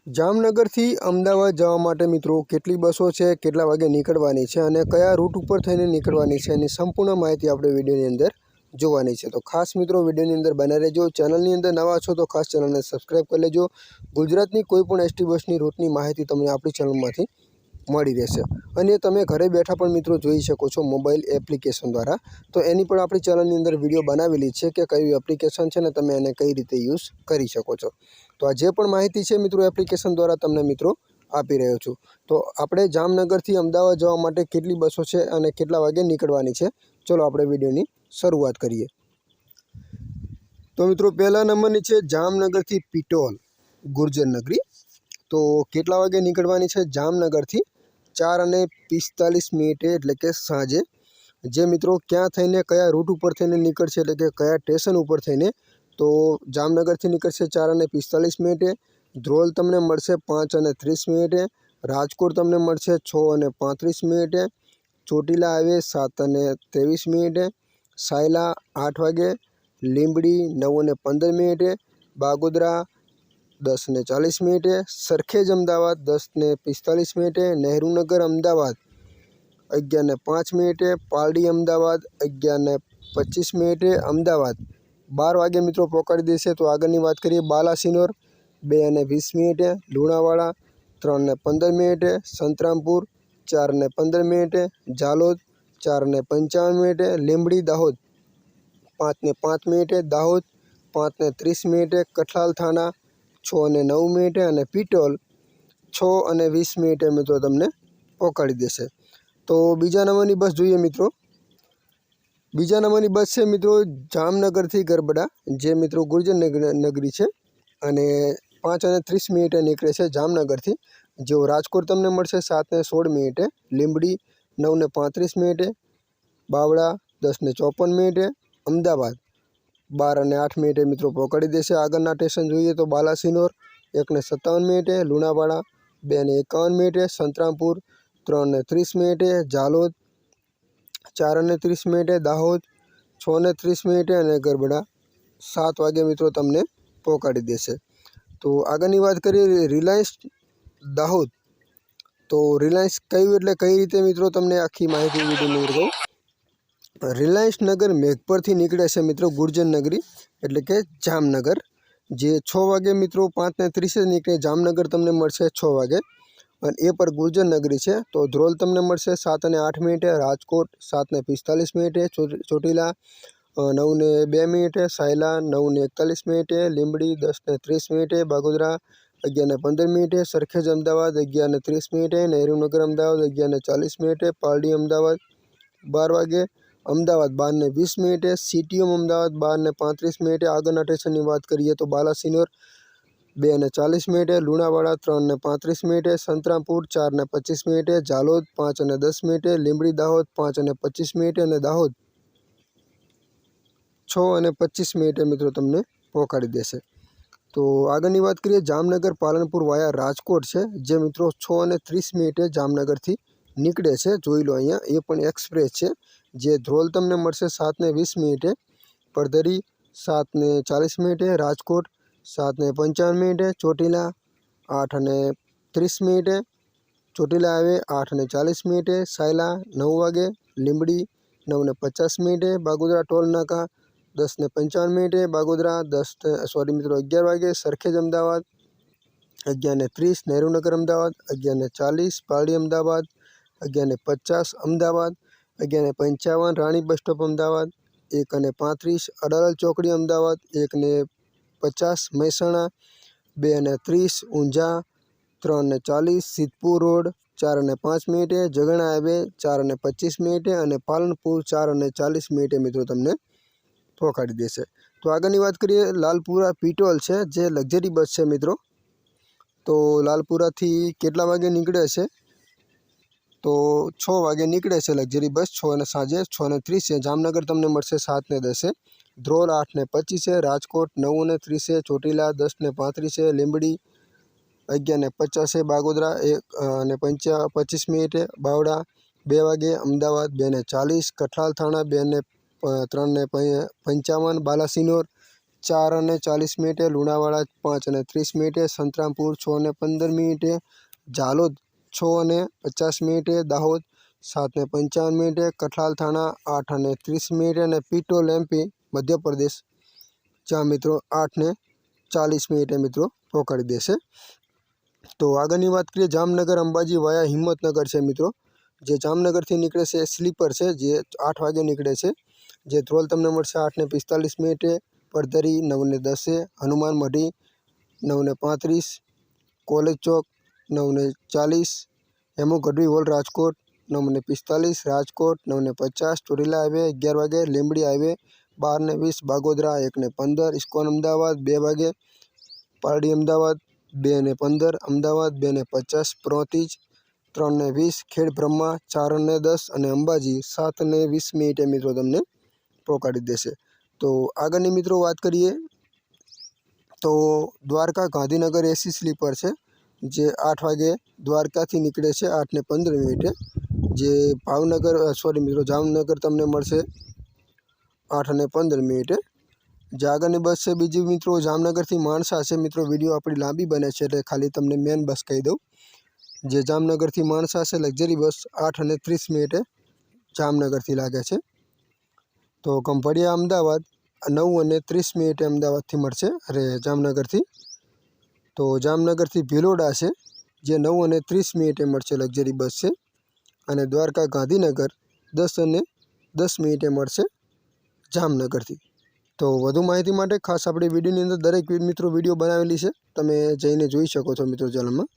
જામનગરથી અમદાવાદ જવા માટે મિત્રો કેટલી બસો છે, કેટલા વાગે નીકળવાની છે અને કયા રૂટ ઉપર થઈને નીકળવાની છે એની સંપૂર્ણ માહિતી આપણે વિડીયોની અંદર જોવાની છે। તો ખાસ મિત્રો વિડીયોની અંદર બને રહેજો। ચેનલની અંદર નવા છો તો ખાસ ચેનલને સબસ્ક્રાઈબ કરી લેજો। ગુજરાતની કોઈ પણ એસટી બસની રૂટની માહિતી તમને આપણી ચેનલમાંથી મળી રહેશે અને તમે ઘરે બેઠા પણ મિત્રો જોઈ શકો છો મોબાઈલ એપ્લિકેશન દ્વારા। તો એની પણ આપણી ચેનલની અંદર વિડીયો બનાવેલી છે કે કઈ એપ્લિકેશન છે ને તમે એને કઈ રીતે યુઝ કરી શકો છો। તો આ જે પણ માહિતી છે મિત્રો એપ્લિકેશન દ્વારા તમને મિત્રો આપી રહ્યો છું। તો આપણે જામનગરથી અમદાવાદ જવા માટે કેટલી બસો છે અને કેટલા વાગે નીકળવાની છે, ચલો આપણે વિડીયોની શરૂઆત કરીએ। તો મિત્રો પહેલા નંબરની છે જામનગરથી પીટોલ ગુર્જર નગરી। તો કેટલા વાગે નીકળવાની છે જામનગરથી 4:45 એટલે કે સાંજે। જે મિત્રો ક્યાં થઈને કયા રૂટ ઉપર થઈને નીકળશે એટલે કે કયા સ્ટેશન ઉપર થઈને, તો જામનગરથી નીકળશે 4:45। ધ્રોલ તમને મળશે 5:30। રાજકોટ તમને મળશે 6:35। ચોટીલા આવે 7:23। સાયલા 8 વાગે। લીંબડી 9:15। બાગોદરા 10:40। સરખેજ અમદાવાદ 10:45। નહેરુનગર અમદાવાદ 11:05। પાલડી અમદાવાદ 11:25। અમદાવાદ 12 વાગે મિત્રો પહોંચાડી દેશે। તો આગળની વાત કરીએ બાલાસિનોર 2:20। લુણાવાડા 3:15। સંતરામપુર 4:15। ઝાલોદ 4:55। લીંબડી દાહોદ 5:05। દાહોદ 5:30। કઠલાલ થાણા 6:09 અને પીટોલ 6:20 મિત્રો તમને પહોંચાડી દેશે। તો બીજા નંબરની બસ જોઈએ મિત્રો। બીજા નંબરની બસ છે મિત્રો જામનગરથી ગરબડા, જે મિત્રો ગુર્જર નગરી છે અને 5:30 નીકળે છે જામનગરથી। જો રાજકોટ તમને મળશે 7:16। લીંબડી 9:35। બાવળા 10:54। અમદાવાદ 12:08 મિત્રો પહોંચાડી દેશે। આગળના સ્ટેશન જોઈએ તો બાલાસિનોર 1:57। લુણાવાડા 2:51। સંતરામપુર 3:30। ઝાલોદ 4:30। દાહોદ 6:30 અને ગરબડા 7 વાગે મિત્રો તમને પહોંચાડી દેશે। તો આગળની વાત કરીએ રિલાયન્સ દાહોદ। તો રિલાયન્સ કયું એટલે કઈ રીતે મિત્રો તમને આખી માહિતી વિડીયોની અંદર કહું। રિલાયન્સ નગર મેઘપરથી નીકળે છે મિત્રો ગુર્જર નગરી એટલે કે જામનગર, જે 6 વાગે મિત્રો 5:30 નીકળે। જામનગર તમને મળશે 6 વાગે અને એ પર ગુર્જર નગરી છે। તો ધ્રોલ તમને મળશે 7:08। રાજકોટ 7:45। ચોટીલા 9:02। સાયલા 9:41। લીંબડી 10:30। બાગોદરા 11:15। સરખેજ અમદાવાદ 11:30। નહેરુનગર અમદાવાદ 11:40। પાલડી અમદાવાદ 12 વાગે। અમદાવાદ 12:20। સીટીએમ અમદાવાદ 12:35। આગળના સ્ટેશનની વાત કરીએ તો બાલાસિનોર 2:40। લુણાવાડા 3:35। સંતરામપુર 4:25। ઝાલોદ 5:10। લીંબડી દાહોદ 5:25 અને દાહોદ 6:25 મિત્રો તમને પહોંચાડી દેશે। તો આગળની વાત કરીએ જામનગર પાલનપુર વાયા રાજકોટ છે, જે મિત્રો 6:30 જામનગરથી નીકળે છે। જોઈ લો અહીંયા, એ પણ એક્સપ્રેસ છે। જે ધ્રોલ તમને મળશે 7:20। પડધરી 7:40। રાજકોટ 7:55। ચોટીલા 8:30। ચોટીલા આવે 8:40। સાયલા 9 વાગે। લીંબડી 9:50। બાગોદરા ટોલ નાકા 10:55। બાગોદરા 11 વાગે। સરખેજ અમદાવાદ 11:30। નહેરુનગર અમદાવાદ 11:40। પાલડી અમદાવાદ 11:50। અમદાવાદ 11:55। રાણી બસ સ્ટોપ અમદાવાદ 1:35। અડાલજ ચોકડી અમદાવાદ 1:50। મહેસાણા 2:30। ઊંઝા 3:40। સિદ્ધપુર રોડ 4:05। જગણા હાઈવે 4:25 અને પાલનપુર 4:40 મિત્રો તમને પહોંચાડી દેશે। તો આગળની વાત કરીએ લાલપુરા પીટોલ છે, જે લક્ઝરી બસ છે મિત્રો। તો લાલપુરાથી કેટલા વાગે નીકળે છે, તો 6 વાગે નીકળે છે લક્ઝરી બસ। સાંજે 6:30। જામનગર તમને મળશે 7:10। ધ્રોલ 8:25। રાજકોટ 9:30। ચોટીલા 10:35। લીંબડી 11:50। બાગોદરા 1:25। બાવળા 2 વાગે। અમદાવાદ 2:40। કઠલાલ થાણા 3:55। બાલાસિનોર 4:40 લુણાવાડા 5:30 સંતરામપુર 6:15 ઝાલોદ 6:50 દાહોદ 7:55 કઠલાલ થાણા 8:30 અને પીટોલ એમપી મધ્યપ્રદેશ જ્યાં મિત્રો 8:40 મિત્રો પહોંચાડી દેશે। તો આગળની વાત કરીએ જામનગર અંબાજી વાયા હિંમતનગર છે મિત્રો, જે જામનગરથી નીકળે છે સ્લીપર છે, જે 8 વાગે નીકળે છે, જે ધ્રોલ તમને મળશે 8:45 પરધરી 9:10 હનુમાન મઢી 9:35 કોલેજ ચોક 9:40 હેમુ ગઢવી હોલ રાજકોટ 9:45 રાજકોટ 9:50 ચોટીલા હાઈવે 11 વાગે લીંબડી હાઈવે 12:20 બાગોદરા 1:15 ઇસ્કોન અમદાવાદ 2 વાગે પારડી અમદાવાદ 2:15 અમદાવાદ 2:50 પ્રોંતીજ 3:20 ખેડ બ્રહ્મા 4:10 અને અંબાજી 7:20 મિત્રો તમને પહોંચાડી દેશે। તો આગળની મિત્રો વાત કરીએ તો દ્વારકા ગાંધીનગર એસી સ્લીપર છે, જે 8 વાગે દ્વારકાથી નીકળે છે 8:15 જે જામનગર તમને મળશે 8:15 જે આગળની બસ છે બીજી મિત્રો જામનગરથી માણસા છે મિત્રો। વિડીયો આપણી લાંબી બને છે એટલે ખાલી તમને મેન બસ કહી દઉં, જે જામનગરથી માણસા છે લક્ઝરી બસ 8:30 જામનગરથી લાગે છે। તો ખંભાળિયા અમદાવાદ 9:30 અમદાવાદથી મળશે જામનગરથી। તો જામનગરથી ભિલોડા છે, જે 9:30 મળશે લક્ઝરી બસ છે, અને દ્વારકા ગાંધીનગર 10:10 મળશે જામનગરથી। તો વધુ માહિતી માટે ખાસ આપણી વિડીયોની અંદર દરેક મિત્રો વિડીયો બનાવેલી છે, તમે જઈને જોઈ શકો છો મિત્રો ચેનલમાં।